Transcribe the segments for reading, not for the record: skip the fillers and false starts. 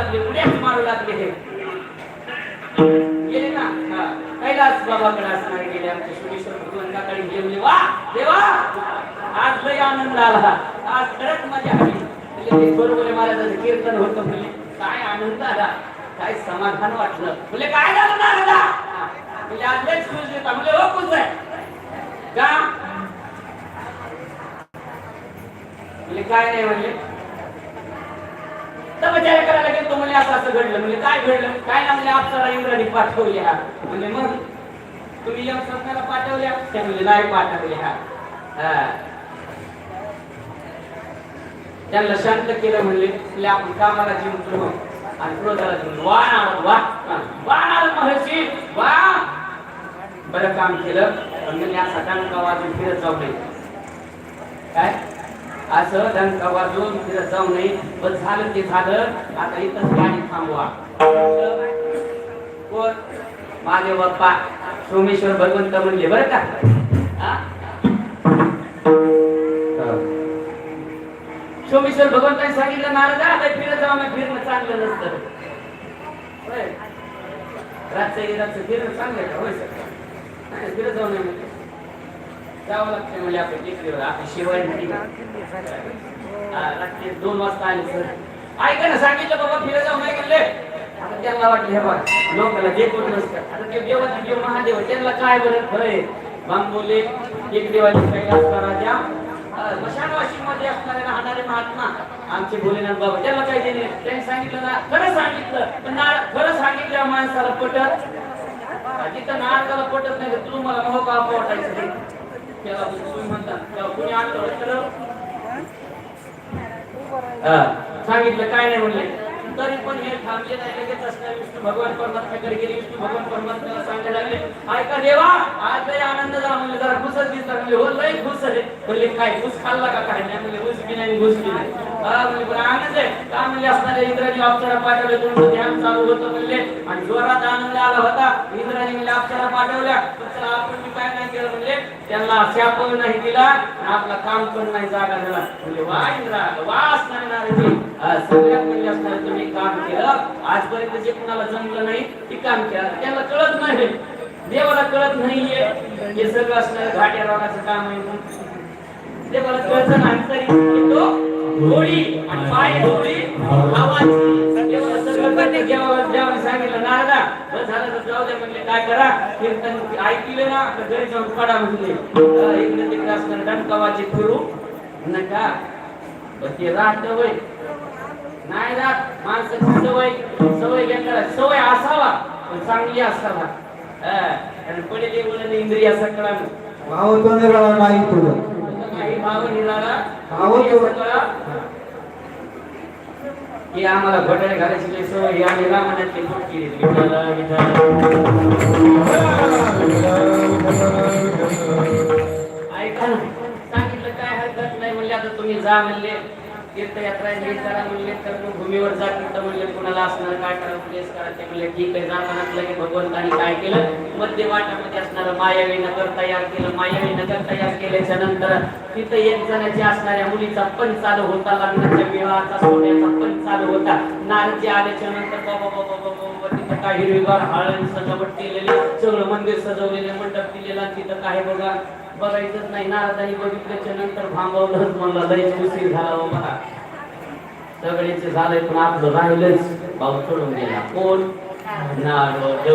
लागले, उड्याच मारू लागले. हे गेले ना कैलास बाबाकडे असणार गेले आमचे सुरेश्वर भगवंताकडे गेले. वा देवा आज लय आनंद आला, आज खरंच मजा आली. म्हणजे बरोबर महाराजांचं कीर्तन होतं. म्हणजे काय आनंद आला, काय समाधान वाटलं. म्हणजे काय झालं ना दादा, म्हणजे आज लय खुश देता. म्हणजे हो खुश आहे का, म्हणजे काय नाही म्हणले तर विचार करायला गेलो. म्हणजे असं असं घडलं. म्हणजे काय घडलं काय ना, म्हणजे अप्सरा इंद्राने पाठवल्या. म्हणजे मग तुम्ही यम संस्थाला पाठवल्या, त्या म्हणजे नाही पाठवल्या. त्यांना शांत केलं. म्हणले आपण कामाला जिंकलो आणि क्रोधाला जिंकलो. वाण महर्षी वा बरं काम केलं. म्हणजे असा डंका वाजून फिरत जाऊ नये. काय असं डंका वाजून फिरत जाऊ नये. पण झालं ते झालं. आता इथंच गाडी थांबवा. कोण माझे बाप्पा सोमेश्वर भगवंत म्हणले बरं का. सोमेश्वर भगवंतांनी सांगितलं नारदा आता फिरत जाऊ नये. फिरणं चांगलं नसतं. रातचं फिरणं चांगलं का होय सर, फिरत जाऊ नये म्हणजे जावं लागतं. म्हणजे आपण टेकडीवर आपली शिवाय रात्री 2 वाजता आले. सर ऐका ना, सांगितलं बाबा फिरत जाऊ नाही म्हणले. आता त्यांना वाटलं हे बघा लोकांना जे कोण नसतं. आता ते देवाचे देव महादेव त्यांना काय बरं खरंय. बांबोले एक देवाची कैलास राजा मशानवाशी मध्ये असणारे राहणारे महात्मा आमचे भोलेनाथ बाबा, त्याला काय देणे. त्यांनी सांगितलं ना, खरं सांगितलं. पण खरं सांगितलं माणसाला पटत. तिथं नारदाला पटत नाही. तू मला मोह का वाटायचं त्याला तुम्ही म्हणता त्याला कोणी आणलं सांगितलं काय नाही म्हणले. तरी पण हे थांबले नाही. लगेच असल्या विष्णू भगवान परमात्म्याकडे गेले. विष्णू भगवान परमात्म्याला सांगायला लागले ऐका देवा आज लय आनंद झाला. म्हणजे जरा खुशच दिसला. म्हणजे हो लय खुश आहे. म्हणले काय खुश खाल्ला का काय नाही. म्हणजे खुश की नाही घुस की नाही. म्हणजे पण आनंद आहे का म्हणजे असणारे इंद्राने अप्सरा पाठवले. तुमचं ध्यान चालू होतं म्हणले आणि जोरात आनंद आला होता. इंद्राने म्हणजे अप्सरा पाठवल्या. चला आपण मी काय नाही केलं म्हणले त्यांना शाप नाही दिला. आपला काम पण नाही जागा झाला. म्हणजे वा इंद्रा वा असणारे नारदी सगळ्यात म्हणजे असणारे तुम्ही काम केलं. आजपर्यंत जे कुणाला जमलं नाही ते काम केलं. त्यांना कळत नाही, देवाला कळत नाहीये हे सगळं असणारे घाट्या रागाचं काम आहे. देवाला कळत नाही तरी तो घोडी आणि पाय घोडी आवाज देवाला सगळं करते. देवाला सांगितलं नारदा बस झालं तर जाऊ दे म्हणले. काय करा कीर्तन ऐकलं ना तर घरी जाऊन पडा म्हणले. इकडे तिकडे असणारे डंकावाचे फिरू नका. ते राहत वय नाही राहत. माणसाची सवय घेतला सवय असावा पण चांगली असावा. आणि पडले बोलले इंद्रिय सकळा भाव तो निराळा नाही तुझा काही भाव निराळा भाव तो की आम्हाला घोटाळे घालायची सवय आणि रामानाची फुटकी ऐका ना सांगितलं काय हरकत नाही म्हणले. आता तुम्ही जा म्हणले तीर्थयात्रा हे करा म्हणले. कर्मभूमीवर जा तिथं म्हणले कुणाला असणार काय करा प्लेस करा ते म्हणले ठीक आहे. जाताना की भगवंतानी काय केलं मध्य वाटामध्ये असणारं मायावी नगर तयार केलं. मायावी नगर तयार केल्याच्या नंतर तिथं एक जणाच्या असणाऱ्या मुलीचा पण चालू होता. लग्नाच्या विवाहाचा सोन्याचा पण चालू होता. नारदजी आल्याच्या नंतर बाबा बाबा बाबा तिथं काय हिरवीगार हळद सजावट केलेली सगळं मंदिर सजवलेले मंडप दिलेला. तिथं काय बघा बघायचंच नाही. नारदानी बघितल्याच्या नंतर भांबवलंच म्हणला लयच उशीर झाला बाबा. सगळेच झालंय पण आपलं राहिलंच. भाऊ सोडून गेला. कोण नारद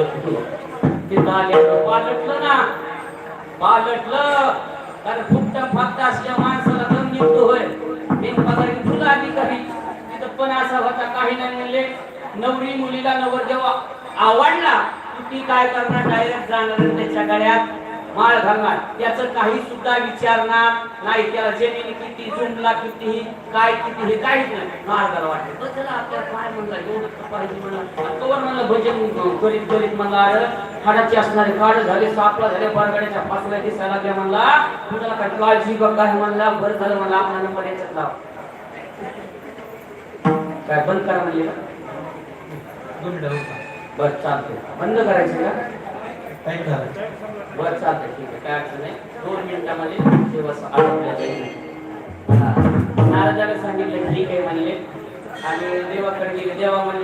तिथं आले पालटलं ना पालटलं. कारण फुटता फाटता असल्या माणसाला दम निघतो होय. एक पदारी तुला आधी काही तिथं पण असा होता काही नाही म्हणले. नवरी मुलीला नवरदेव आवडला ती काय करणार डायरेक्ट जाणार त्याच्या गळ्यात माळ घालणार. त्याचं काही सुद्धा विचारणार नाही. त्याला जमिनी किती जुमला किती काय किती हे काहीच नाही. मार्गाला वाटलं चला आपल्याला काय म्हणला एवढं पाहिजे म्हणा. कवर म्हणला भजन करीत करीत म्हणला हाडाचे असणारे काढ झाले सापला झाले बरगड्याच्या फासल्या दिसायला लागल्या म्हणला. तुझ्याला काय काळजी बघ काय म्हणला. बरं झालं म्हणला आपला नंबर याच्यात लाव. काय बंद करा म्हणले बरं चालते बंद करायचं का काय झालं बरं चालतंय ठीक आहे काय अडचण नाही. 2 मिनिटामध्ये सेवा आटोपल्या जाईल. नारदाला सांगितलं ठीक आहे म्हणले आणि देवाकडे गेले. देवा म्हणले